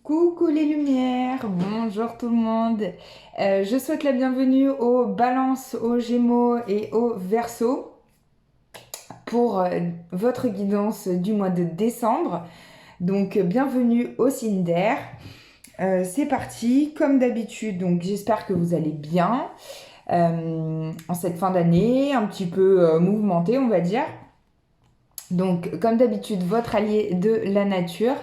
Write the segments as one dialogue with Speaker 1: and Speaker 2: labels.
Speaker 1: Coucou les lumières, bonjour tout le monde. Je souhaite la bienvenue aux balances, aux gémeaux et aux verseaux pour votre guidance du mois de décembre. Donc bienvenue au signe d'air. C'est parti, comme d'habitude, donc j'espère que vous allez bien en cette fin d'année, un petit peu mouvementée on va dire. Donc comme d'habitude, votre allié de la nature.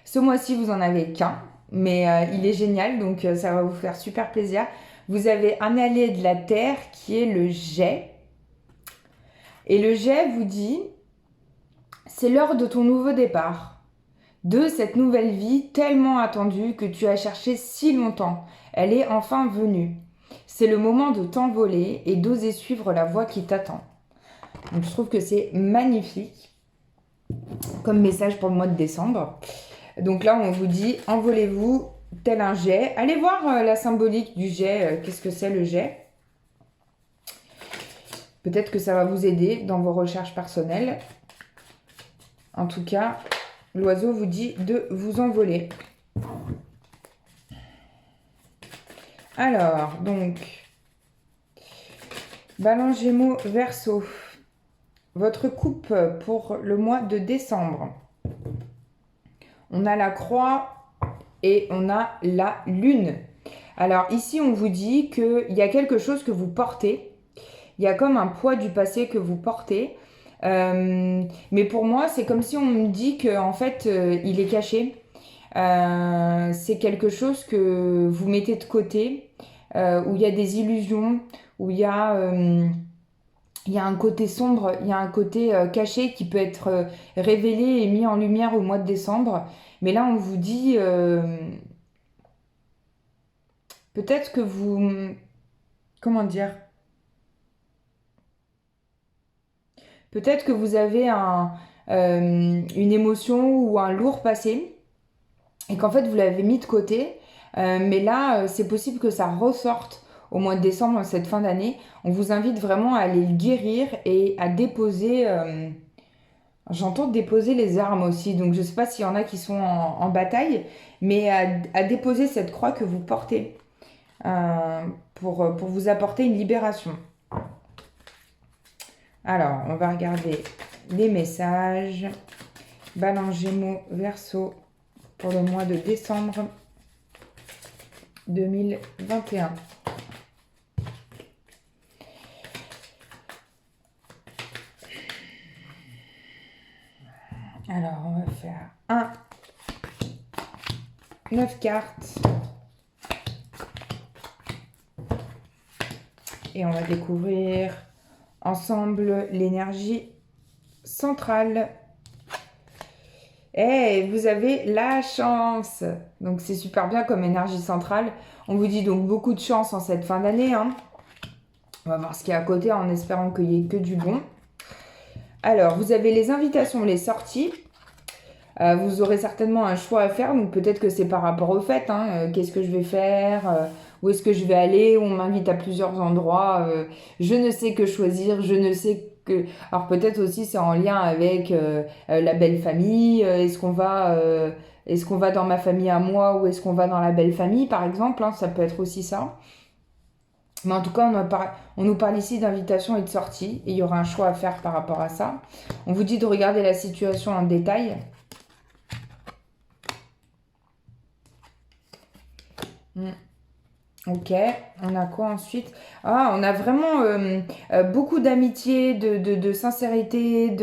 Speaker 1: Ce mois-ci, vous en avez qu'un, mais il est génial, donc ça va vous faire super plaisir. Vous avez un allié de la terre qui est le jet. Et le jet vous dit, c'est l'heure de ton nouveau départ, de cette nouvelle vie tellement attendue que tu as cherché si longtemps. Elle est enfin venue. C'est le moment de t'envoler et d'oser suivre la voie qui t'attend. Donc je trouve que c'est magnifique comme message pour le mois de décembre. Donc là, on vous dit, envolez-vous tel un jet. Allez voir la symbolique du jet. Qu'est-ce que c'est le jet? Peut-être que ça va vous aider dans vos recherches personnelles. En tout cas, l'oiseau vous dit de vous envoler. Alors, donc, Balance, Gémeaux, Verseau. Votre coupe pour le mois de décembre. On a la croix et on a la lune. Alors ici, on vous dit qu'il y a quelque chose que vous portez. Il y a comme un poids du passé que vous portez. Mais pour moi, c'est comme si on me dit qu'en fait, il est caché. C'est quelque chose que vous mettez de côté, où il y a des illusions, où il y a un côté sombre, il y a un côté caché qui peut être révélé et mis en lumière au mois de décembre. Mais là, on vous dit, peut-être que vous... Comment dire? Peut-être que vous avez une émotion ou un lourd passé et qu'en fait vous l'avez mis de côté. Mais là, c'est possible que ça ressorte au mois de décembre, en cette fin d'année. On vous invite vraiment à aller le guérir et à déposer. J'entends déposer les armes aussi, donc je ne sais pas s'il y en a qui sont en bataille, mais à déposer cette croix que vous portez pour vous apporter une libération. Alors, on va regarder les messages. Balance, Gémeaux, Verseau pour le mois de décembre 2021. Alors, on va faire 9 cartes. Et on va découvrir ensemble l'énergie centrale. Et vous avez la chance. Donc c'est super bien comme énergie centrale. On vous dit donc beaucoup de chance en cette fin d'année. On va voir ce qu'il y a à côté en espérant qu'il n'y ait que du bon. Alors, vous avez les invitations, les sorties. Vous aurez certainement un choix à faire. Donc peut-être que c'est par rapport aux fêtes. Qu'est-ce que je vais faire? Où est-ce que je vais aller? On m'invite à plusieurs endroits. Je ne sais que choisir. Je ne sais que... Alors peut-être aussi c'est en lien avec la belle famille. Est-ce qu'on va dans ma famille à moi ou est-ce qu'on va dans la belle famille par exemple, ça peut être aussi ça. Mais en tout cas, on nous parle ici d'invitation et de sortie. Et il y aura un choix à faire par rapport à ça. On vous dit de regarder la situation en détail. Ok, on a quoi ensuite? Ah, on a vraiment beaucoup d'amitié, de sincérité,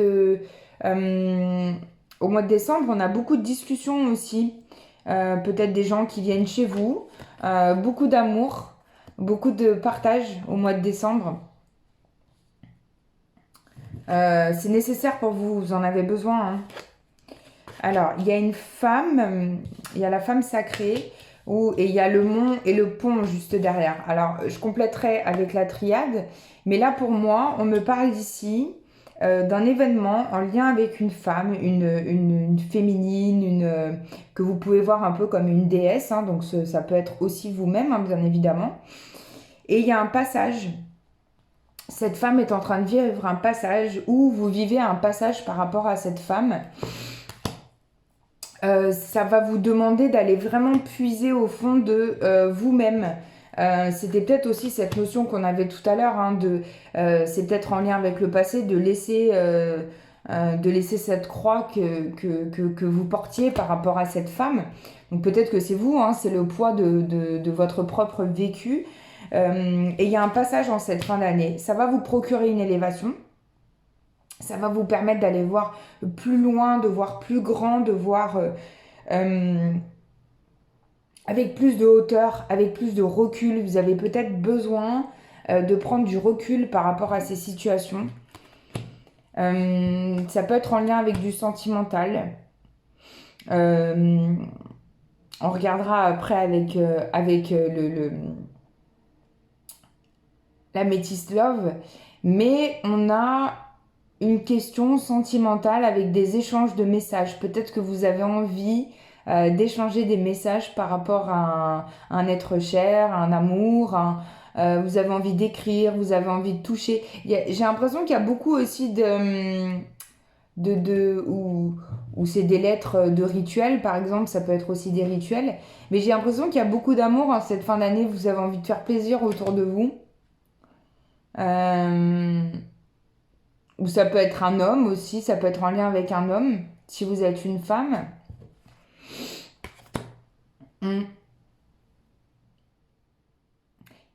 Speaker 1: au mois de décembre, on a beaucoup de discussions aussi. Peut-être des gens qui viennent chez vous. Beaucoup d'amour, beaucoup de partage au mois de décembre. C'est nécessaire pour vous, vous en avez besoin. Alors, il y a une femme, il y a la femme sacrée, et il y a le mont et le pont juste derrière. Alors, je compléterai avec la triade, mais là, pour moi, on me parle ici d'un événement en lien avec une femme, une féminine, que vous pouvez voir un peu comme une déesse, donc ça peut être aussi vous-même, bien évidemment. Et il y a un passage. Cette femme est en train de vivre un passage, ou vous vivez un passage par rapport à cette femme. Ça va vous demander d'aller vraiment puiser au fond de vous-même. C'était peut-être aussi cette notion qu'on avait tout à l'heure, hein, c'est peut-être en lien avec le passé, de laisser cette croix que vous portiez par rapport à cette femme. Donc peut-être que c'est vous, hein, c'est le poids de votre propre vécu. Et il y a un passage en cette fin d'année. Ça va vous procurer une élévation. Ça va vous permettre d'aller voir plus loin, de voir plus grand, de voir avec plus de hauteur, avec plus de recul. Vous avez peut-être besoin de prendre du recul par rapport à ces situations. Ça peut être en lien avec du sentimental. On regardera après avec la Métis Love. Mais on a une question sentimentale avec des échanges de messages. Peut-être que vous avez envie d'échanger des messages par rapport à un être cher, un amour, vous avez envie d'écrire, vous avez envie de toucher. J'ai l'impression qu'il y a beaucoup aussi où c'est des lettres de rituels, par exemple, ça peut être aussi des rituels. Mais j'ai l'impression qu'il y a beaucoup d'amour en cette fin d'année, vous avez envie de faire plaisir autour de vous. Ou ça peut être un homme aussi, ça peut être en lien avec un homme, si vous êtes une femme. Il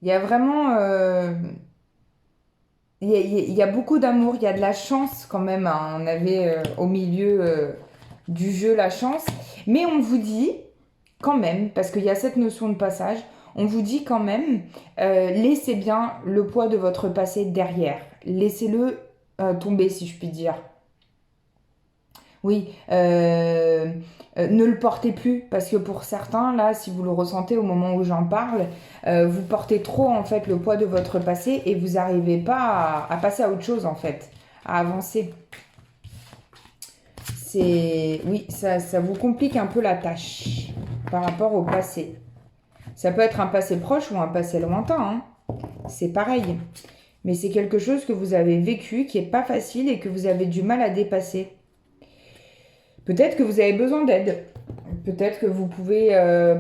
Speaker 1: y a vraiment... il y a beaucoup d'amour, il y a de la chance quand même, hein. On avait au milieu du jeu la chance. Mais on vous dit quand même, parce qu'il y a cette notion de passage, on vous dit quand même, laissez bien le poids de votre passé derrière. Laissez-le tomber, si je puis dire. Oui, ne le portez plus, parce que pour certains, là, si vous le ressentez au moment où j'en parle, vous portez trop, en fait, le poids de votre passé et vous n'arrivez pas à passer à autre chose, en fait, à avancer. Oui, ça vous complique un peu la tâche par rapport au passé. Ça peut être un passé proche ou un passé lointain, hein. C'est pareil. Mais c'est quelque chose que vous avez vécu, qui n'est pas facile et que vous avez du mal à dépasser. Peut-être que vous avez besoin d'aide. Peut-être que vous pouvez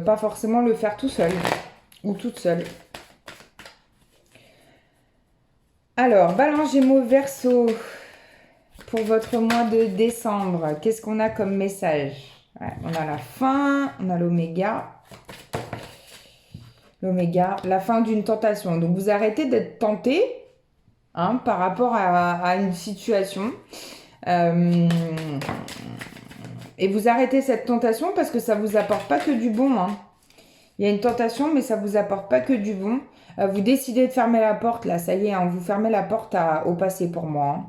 Speaker 1: pas forcément le faire tout seul ou toute seule. Alors, Balance, Gémeaux, Verseau, pour votre mois de décembre, qu'est-ce qu'on a comme message? Ouais, on a la fin, on a l'oméga. L'oméga, la fin d'une tentation. Donc, vous arrêtez d'être tenté, hein, par rapport à une situation. Et vous arrêtez cette tentation parce que ça ne vous apporte pas que du bon, hein. Il y a une tentation, mais ça ne vous apporte pas que du bon. Vous décidez de fermer la porte, là, ça y est, hein, vous fermez la porte au passé pour moi, hein.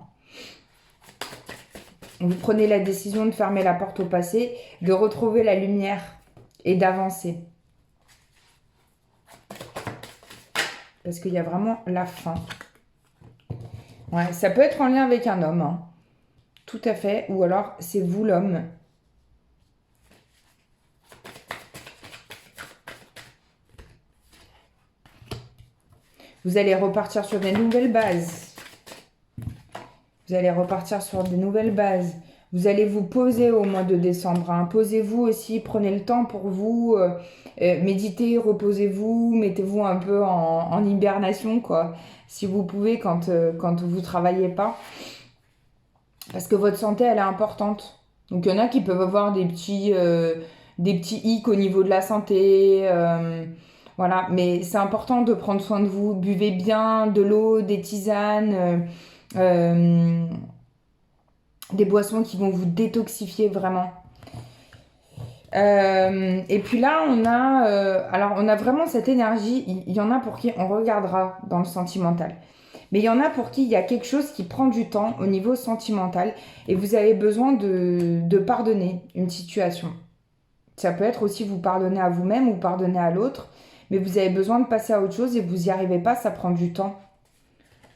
Speaker 1: Vous prenez la décision de fermer la porte au passé, de retrouver la lumière et d'avancer. Parce qu'il y a vraiment la fin. Ouais, ça peut être en lien avec un homme, hein. Tout à fait. Ou alors, c'est vous l'homme. Vous allez repartir sur des nouvelles bases. Vous allez repartir sur des nouvelles bases. Vous allez vous poser au mois de décembre, hein. Posez-vous aussi, prenez le temps pour vous. Méditez, reposez-vous, mettez-vous un peu en hibernation, quoi. Si vous pouvez, quand vous ne travaillez pas. Parce que votre santé, elle est importante. Donc, il y en a qui peuvent avoir des petits hicks au niveau de la santé. Voilà, mais c'est important de prendre soin de vous. Buvez bien de l'eau, des tisanes, des boissons qui vont vous détoxifier vraiment. Et puis là, on a vraiment cette énergie. Il y en a pour qui on regardera dans le sentimental. Mais il y en a pour qui il y a quelque chose qui prend du temps au niveau sentimental et vous avez besoin de pardonner une situation. Ça peut être aussi vous pardonner à vous-même ou pardonner à l'autre, mais vous avez besoin de passer à autre chose et vous n'y arrivez pas, ça prend du temps.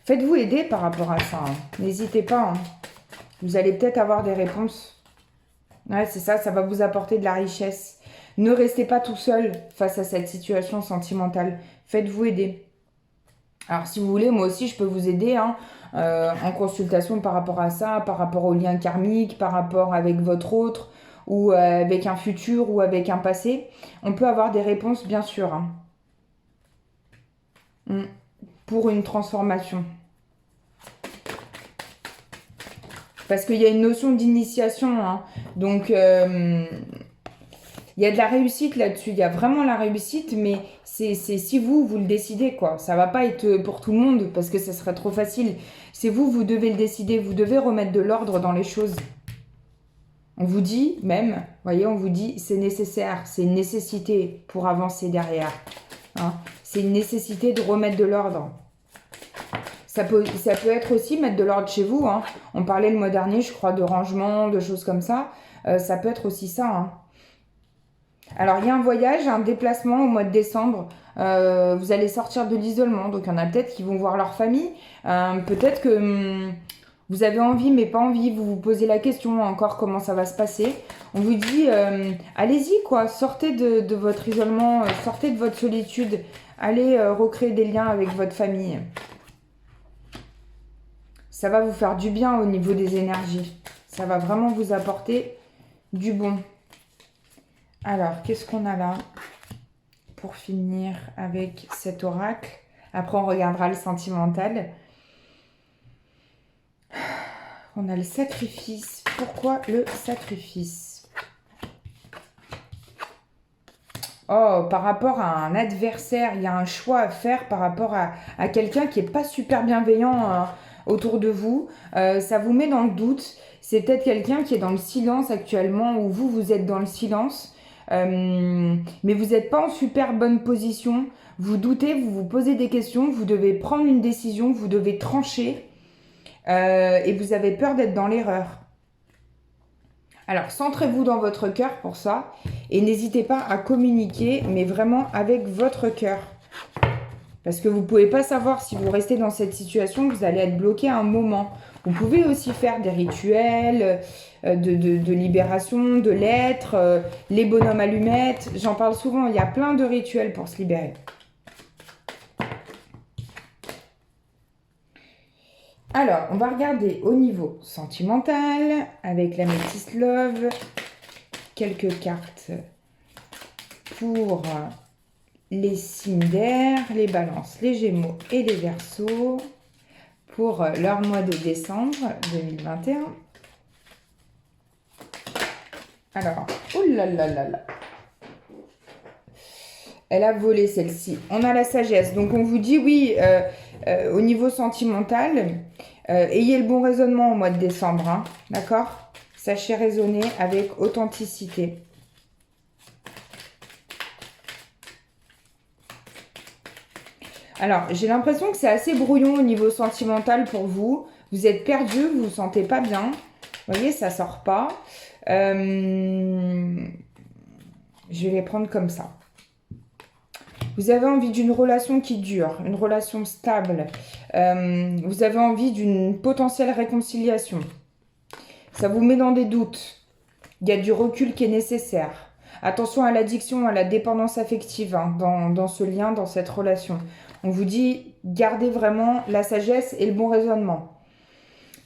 Speaker 1: Faites-vous aider par rapport à ça, hein. N'hésitez pas, hein. Vous allez peut-être avoir des réponses. Ouais, c'est ça, ça va vous apporter de la richesse. Ne restez pas tout seul face à cette situation sentimentale. Faites-vous aider. Alors, si vous voulez, moi aussi, je peux vous aider, hein, en consultation par rapport à ça, par rapport aux liens karmiques, par rapport avec votre autre, ou avec un futur ou avec un passé, on peut avoir des réponses bien sûr, hein. Pour une transformation. Parce qu'il y a une notion d'initiation, hein. Donc, il y a de la réussite là-dessus. Il y a vraiment la réussite, mais c'est si vous le décidez, quoi. Ça va pas être pour tout le monde, parce que ça serait trop facile. C'est vous, vous devez le décider. Vous devez remettre de l'ordre dans les choses. On vous dit même, vous voyez, on vous dit, c'est nécessaire. C'est une nécessité pour avancer derrière, hein. C'est une nécessité de remettre de l'ordre. Ça peut être aussi mettre de l'ordre chez vous, hein. On parlait le mois dernier, je crois, de rangement, de choses comme ça. Ça peut être aussi ça, hein. Alors, il y a un voyage, un déplacement au mois de décembre. Vous allez sortir de l'isolement. Donc, il y en a peut-être qui vont voir leur famille. Peut-être que vous avez envie, mais pas envie. Vous vous posez la question encore comment ça va se passer. On vous dit, allez-y, quoi. Sortez de votre isolement, sortez de votre solitude. Allez recréer des liens avec votre famille. Ça va vous faire du bien au niveau des énergies. Ça va vraiment vous apporter du bon. Alors, qu'est-ce qu'on a là pour finir avec cet oracle? Après, on regardera le sentimental. On a le sacrifice. Pourquoi le sacrifice? Oh, par rapport à un adversaire, il y a un choix à faire par rapport à quelqu'un qui n'est pas super bienveillant autour de vous. Ça vous met dans le doute. C'est peut-être quelqu'un qui est dans le silence actuellement ou vous êtes dans le silence. Mais vous n'êtes pas en super bonne position. Vous doutez, vous vous posez des questions. Vous devez prendre une décision. Vous devez trancher. Et vous avez peur d'être dans l'erreur. Alors, centrez-vous dans votre cœur pour ça. Et n'hésitez pas à communiquer, mais vraiment avec votre cœur. Parce que vous ne pouvez pas savoir si vous restez dans cette situation, vous allez être bloqué à un moment. Vous pouvez aussi faire des rituels de libération, de l'être, les bonhommes allumettes. J'en parle souvent, il y a plein de rituels pour se libérer. Alors, on va regarder au niveau sentimental, avec la Métis Love, quelques cartes pour les signes d'air, les balances, les gémeaux et les verseaux pour leur mois de décembre 2021. Alors, oulalalala. Elle a volé celle-ci. On a la sagesse. Donc, on vous dit, oui, au niveau sentimental, ayez le bon raisonnement au mois de décembre. Hein, d'accord? Sachez raisonner avec authenticité. Alors, j'ai l'impression que c'est assez brouillon au niveau sentimental pour vous. Vous êtes perdu, vous vous sentez pas bien. Vous voyez, ça sort pas. Je vais les prendre comme ça. Vous avez envie d'une relation qui dure, une relation stable. Vous avez envie d'une potentielle réconciliation. Ça vous met dans des doutes. Il y a du recul qui est nécessaire. Attention à l'addiction, à la dépendance affective hein, dans ce lien, dans cette relation. On vous dit, gardez vraiment la sagesse et le bon raisonnement.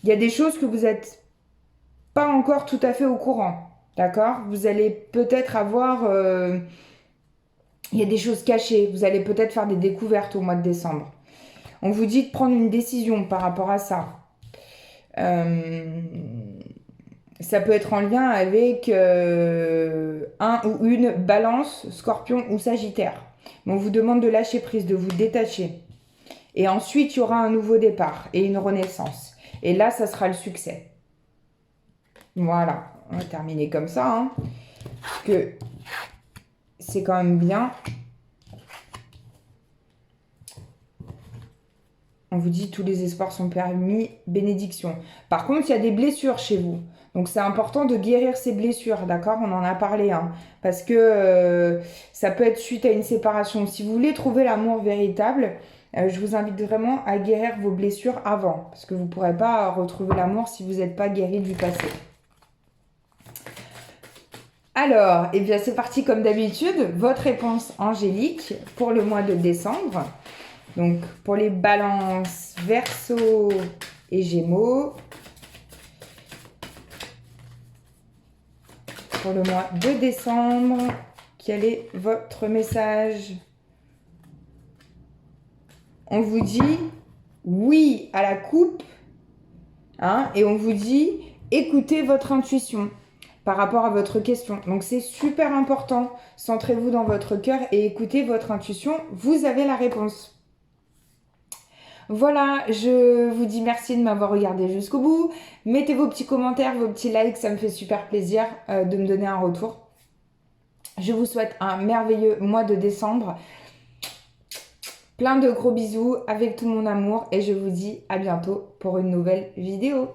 Speaker 1: Il y a des choses que vous n'êtes pas encore tout à fait au courant. D'accord? Vous allez peut-être avoir... il y a des choses cachées. Vous allez peut-être faire des découvertes au mois de décembre. On vous dit de prendre une décision par rapport à ça. Ça peut être en lien avec un ou une balance, scorpion ou sagittaire. Mais on vous demande de lâcher prise, de vous détacher. Et ensuite, il y aura un nouveau départ et une renaissance. Et là, ça sera le succès. Voilà, on va terminer comme ça. Hein, parce que c'est quand même bien. On vous dit tous les espoirs sont permis, bénédiction. Par contre, il y a des blessures chez vous. Donc, c'est important de guérir ces blessures, d'accord? On en a parlé, hein, parce que ça peut être suite à une séparation. Si vous voulez trouver l'amour véritable, je vous invite vraiment à guérir vos blessures avant, parce que vous ne pourrez pas retrouver l'amour si vous n'êtes pas guéri du passé. Alors, eh bien, c'est parti comme d'habitude. Votre réponse angélique pour le mois de décembre. Donc, pour les balances, Verseau et Gémeaux. pour le mois de décembre. Quel est votre message? On vous dit oui à la coupe, hein, et on vous dit écoutez votre intuition par rapport à votre question. Donc c'est super important. Centrez-vous dans votre cœur et écoutez votre intuition. Vous avez la réponse. Voilà, je vous dis merci de m'avoir regardé jusqu'au bout. Mettez vos petits commentaires, vos petits likes, ça me fait super plaisir de me donner un retour. Je vous souhaite un merveilleux mois de décembre. Plein de gros bisous avec tout mon amour et je vous dis à bientôt pour une nouvelle vidéo.